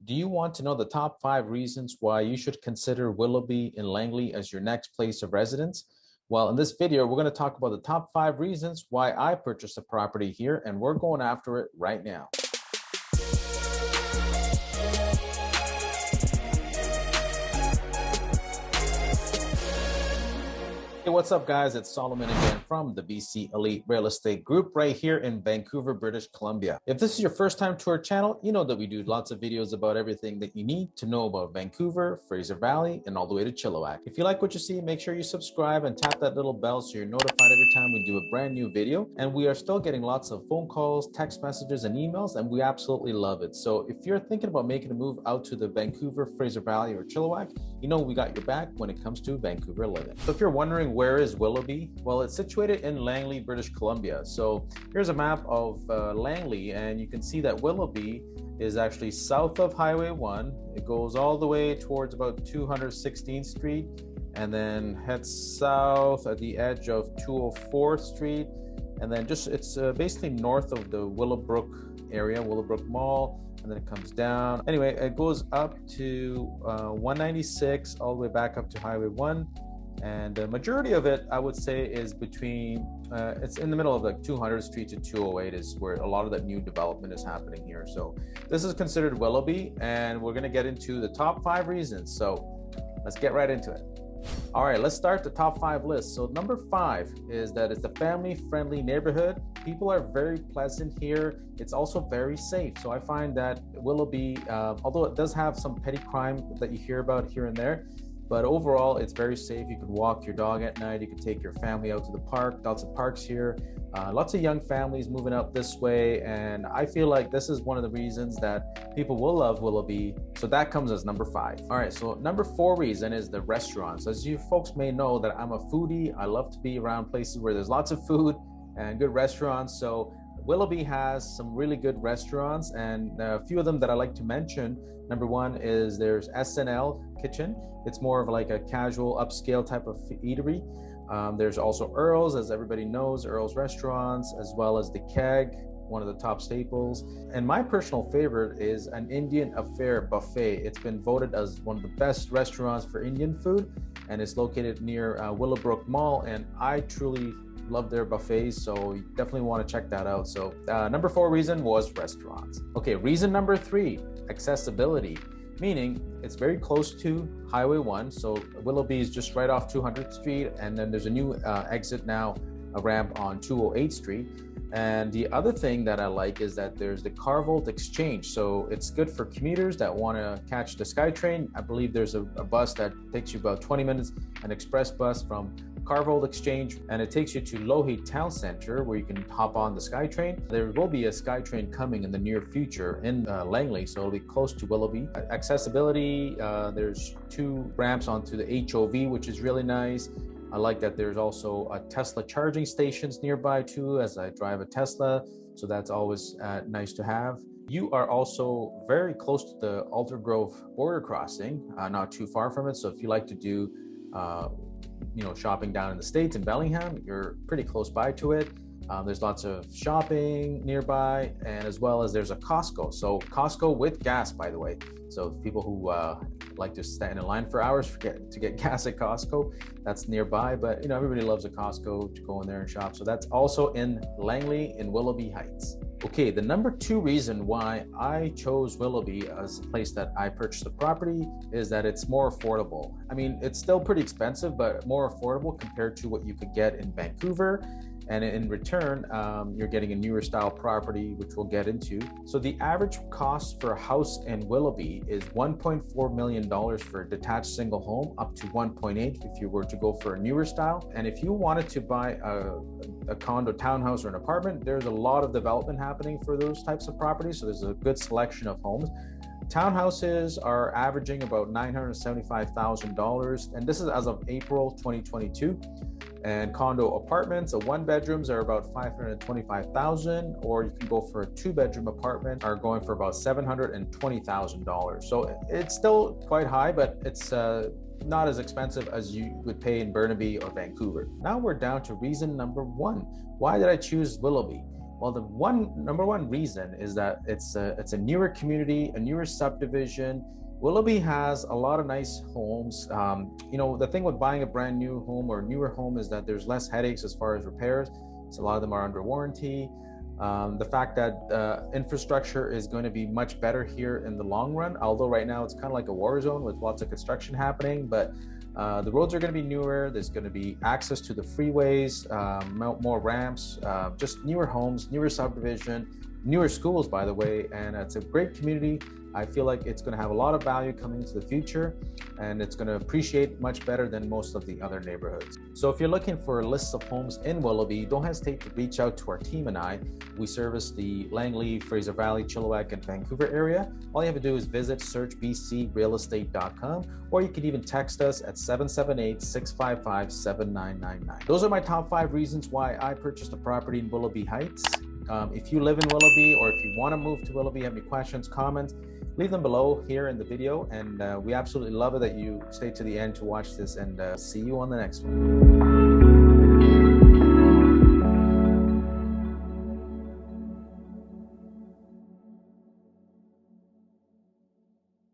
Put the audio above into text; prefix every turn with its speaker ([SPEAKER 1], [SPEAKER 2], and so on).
[SPEAKER 1] Do you want to know the top 5 reasons why you should consider Willoughby in Langley as your next place of residence? Well, in this video, we're going to talk about the top 5 reasons why I purchased a property here, and we're going after it right now. Hey, what's up, guys? It's Solomon again from the BC Elite Real Estate Group right here in Vancouver, British Columbia. If this is your first time to our channel, you know that we do lots of videos about everything that you need to know about Vancouver, Fraser Valley, and all the way to Chilliwack. If you like what you see, make sure you subscribe and tap that little bell so you're notified every time we do a brand new video. And we are still getting lots of phone calls, text messages, and emails, and we absolutely love it. So if you're thinking about making a move out to the Vancouver, Fraser Valley, or Chilliwack, you know we got your back when it comes to Vancouver living. So if you're wondering where is Willoughby? Well, it's situated in Langley, British Columbia. So here's a map of Langley, and you can see that Willoughby is actually south of Highway 1. It goes all the way towards about 216th Street and then heads south at the edge of 204th Street. And then it's basically north of the Willowbrook area, Willowbrook Mall, and then it comes down. Anyway, it goes up to 196 all the way back up to Highway 1. And the majority of it, I would say, is between, it's in the middle of like 200th Street to 208 is where a lot of that new development is happening here. So this is considered Willoughby, and we're gonna get into the top 5 reasons. So let's get right into it. All right, let's start the top 5 list. So number 5 is that it's a family-friendly neighborhood. People are very pleasant here. It's also very safe. So I find that Willoughby, although it does have some petty crime that you hear about here and there, but overall, it's very safe. You could walk your dog at night. You could take your family out to the park. Lots of parks here. Lots of young families moving up this way. And I feel like this is one of the reasons that people will love Willoughby. So that comes as number 5. All right, so number 4 reason is the restaurants. As you folks may know that I'm a foodie. I love to be around places where there's lots of food and good restaurants. So Willoughby has some really good restaurants, and a few of them that I like to mention. Number 1 is there's SNL Kitchen. It's more of like a casual upscale type of eatery. There's also Earl's, as everybody knows, Earl's Restaurants, as well as the Keg, one of the top staples. And my personal favorite is an Indian Affair Buffet. It's been voted as one of the best restaurants for Indian food, and it's located near Willowbrook Mall, and I truly love their buffets, so you definitely want to check that out. So number 4 reason was restaurants. Okay, reason number 3, accessibility, meaning it's very close to Highway 1. So Willoughby is just right off 200th Street, and then there's a new exit now, a ramp on 208th Street. And the other thing that I like is that there's the Carvolt Exchange. So it's good for commuters that want to catch the SkyTrain. I believe there's a bus that takes you about 20 minutes, an express bus from Carvolt Exchange, and it takes you to Lougheed Town Center where you can hop on the SkyTrain. There will be a SkyTrain coming in the near future in Langley, so it'll be close to Willoughby. Accessibility, there's 2 ramps onto the HOV, which is really nice. I like that there's also a Tesla charging stations nearby too, as I drive a Tesla, so that's always nice to have. You are also very close to the Aldergrove border crossing, not too far from it. So if you like to do shopping down in the States in Bellingham, you're pretty close by to it. There's lots of shopping nearby, and as well as there's a Costco. So Costco with gas, by the way. So people who like to stand in line for hours to get gas at Costco, that's nearby. But everybody loves a Costco to go in there and shop. So that's also in Langley in Willoughby Heights. Okay, the number 2 reason why I chose Willoughby as a place that I purchased the property is that it's more affordable. I mean, it's still pretty expensive, but more affordable compared to what you could get in Vancouver. And in return, you're getting a newer style property, which we'll get into. So the average cost for a house in Willoughby is $1.4 million for a detached single home, up to 1.8 if you were to go for a newer style. And if you wanted to buy a condo, townhouse, or an apartment, there's a lot of development happening for those types of properties. So there's a good selection of homes. Townhouses are averaging about $975,000, and this is as of April 2022. And condo apartments, 1-bedrooms are about $525,000, or you can go for a 2-bedroom apartment, are going for about $720,000. So it's still quite high, but it's not as expensive as you would pay in Burnaby or Vancouver. Now we're down to reason number 1. Why did I choose Willoughby? Well, the number one reason is that it's a newer community, a newer subdivision. Willoughby has a lot of nice homes. The thing with buying a brand new home or newer home is that there's less headaches as far as repairs. So a lot of them are under warranty. The fact that infrastructure is going to be much better here in the long run, although right now it's kind of like a war zone with lots of construction happening, but the roads are going to be newer. There's going to be access to the freeways, more ramps, just newer homes, newer subdivision, newer schools, by the way, and it's a great community. I feel like it's going to have a lot of value coming into the future, and it's going to appreciate much better than most of the other neighborhoods. So if you're looking for lists of homes in Willoughby, don't hesitate to reach out to our team and I. We service the Langley, Fraser Valley, Chilliwack, and Vancouver area. All you have to do is visit searchbcrealestate.com, or you can even text us at 778-655-7999. Those are my top 5 reasons why I purchased a property in Willoughby Heights. If you live in Willoughby, or if you want to move to Willoughby, have any questions, comments, leave them below here in the video. And we absolutely love it that you stay to the end to watch this, and see you on the next one.